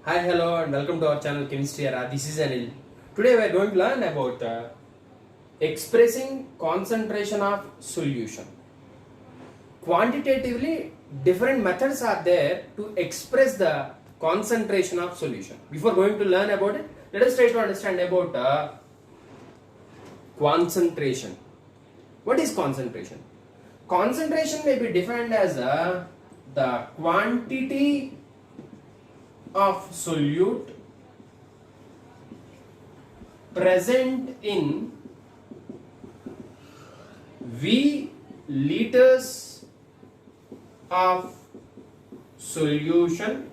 Hi, hello, and welcome to our channel Chemistry Era. This is Anil. Today we are going to learn about expressing concentration of solution. Quantitatively, different methods are there to express the concentration of solution. Before going to learn about it, let us try to understand about concentration. What is concentration? Concentration may be defined as the quantity of solute present in V liters of solution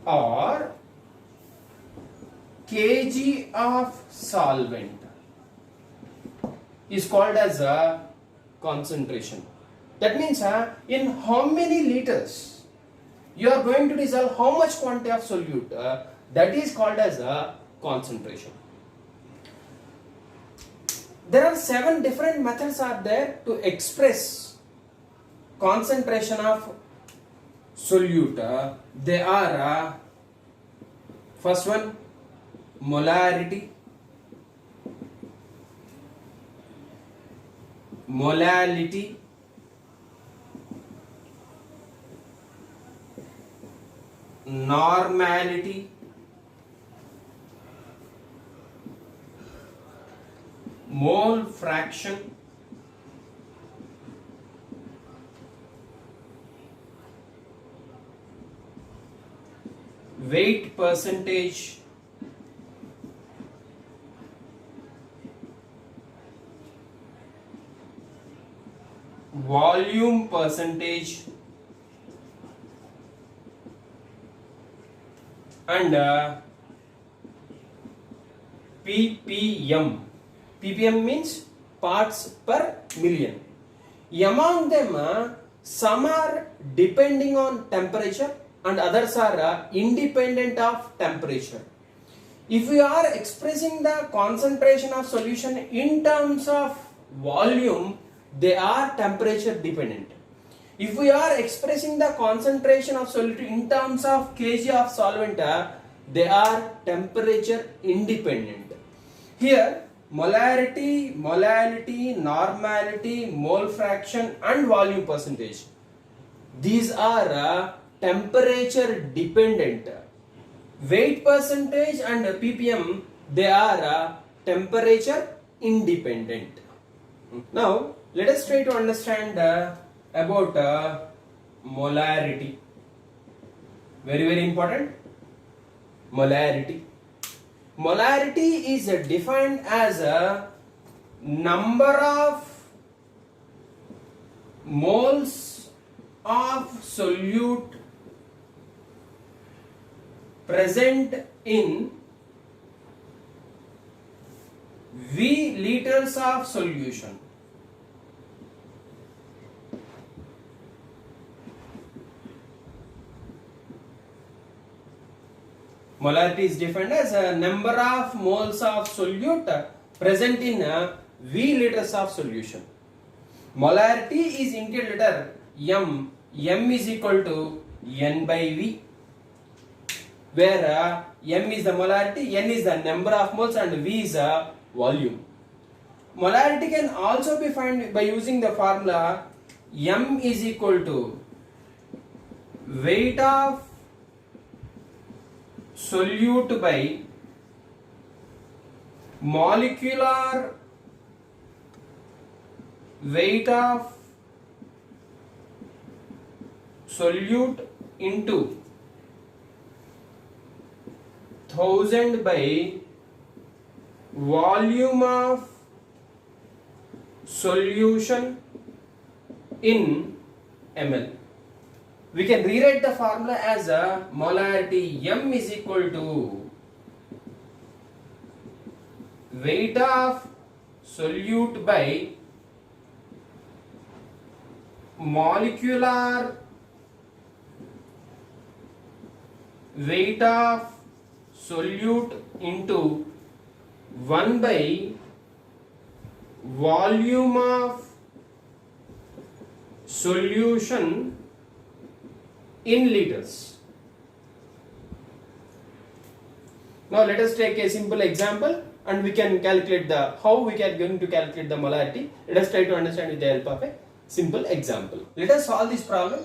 or kg of solvent is called as a concentration. That means in how many liters you are going to dissolve how much quantity of solute, that is called as a concentration. There are 7 different methods are there to express concentration of solute. They are first one, molarity, molality, normality, mole fraction, weight percentage, volume percentage, and ppm. ppm means parts per million. Among them, some are depending on temperature and others are independent of temperature. If we are expressing the concentration of solution in terms of volume, they are temperature dependent. If we are expressing the concentration of solute in terms of kg of solvent, they are temperature independent. Here, molarity, molality, normality, mole fraction and volume percentage, these are temperature dependent. Weight percentage and ppm, they are temperature independent. Now, let us try to understand about molarity. Very important. Molarity. Molarity is defined as a number of moles of solute present in V liters of solution. Molarity is defined as a number of moles of solute present in V liters of solution. Molarity is indicated letter M. M is equal to N by V, where M is the molarity, N is the number of moles and V is the volume. Molarity can also be found by using the formula M is equal to weight of solute by molecular weight of solute into 1000 by volume of solution in ml. We can rewrite the formula as a molarity M is equal to weight of solute by molecular weight of solute into 1 by volume of solution in liters. Now let us take a simple example and we can calculate how we are going to calculate the molarity. Let us try to understand with the help of a simple example. Let us solve this problem.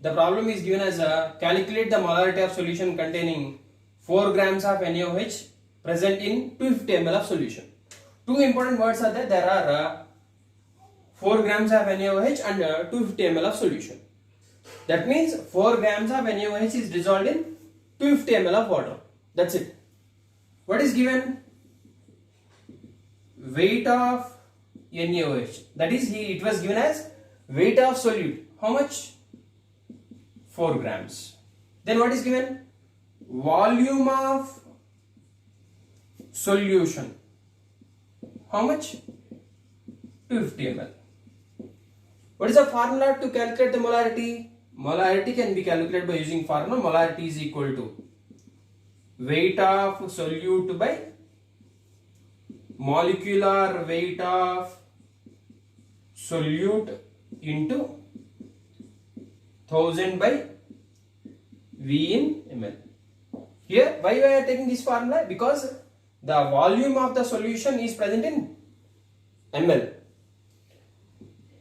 The problem is given as calculate the molarity of solution containing 4 grams of NaOH present in 250 ml of solution. Two important words are there. There are 4 grams of NaOH and 250 ml of solution. That means 4 grams of NaOH is dissolved in 250 ml of water. That's it. What is given? Weight of NaOH. That is, it was given as weight of solute. How much? 4 grams. Then what is given? Volume of solution. How much? 250 ml. What is the formula to calculate the molarity? Molarity can be calculated by using formula. Molarity is equal to weight of solute by molecular weight of solute into 1000 by V in ml. Here, why we are taking this formula? Because the volume of the solution is present in ml.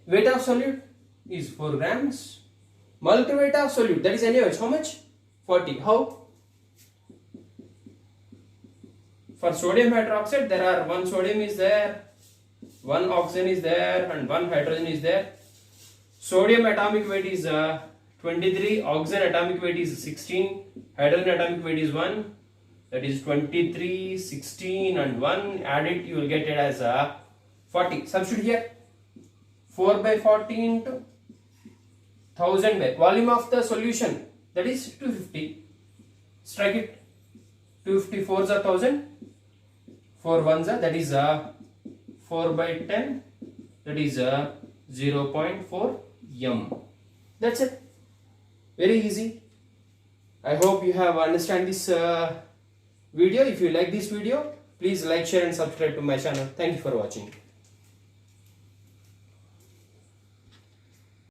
Weight of solute is 4 grams. Molecular weight of solute, that is NaOH, how much? 40. How? For sodium hydroxide, there are 1 sodium is there, 1 oxygen is there, and 1 hydrogen is there. Sodium atomic weight is 23, oxygen atomic weight is 16, hydrogen atomic weight is 1, that is 23, 16 and 1, add it, you will get it as 40. Substitute here, 4 by 40 into 1000 by volume of the solution, that is 250. Strike it, 250 4s are 1000, 4 1s are, that is 4 by 10, that is 0.4 m. That's it. Very easy. I hope you have understand this video. If you like this video, please like, share and subscribe to my channel. Thank you for watching.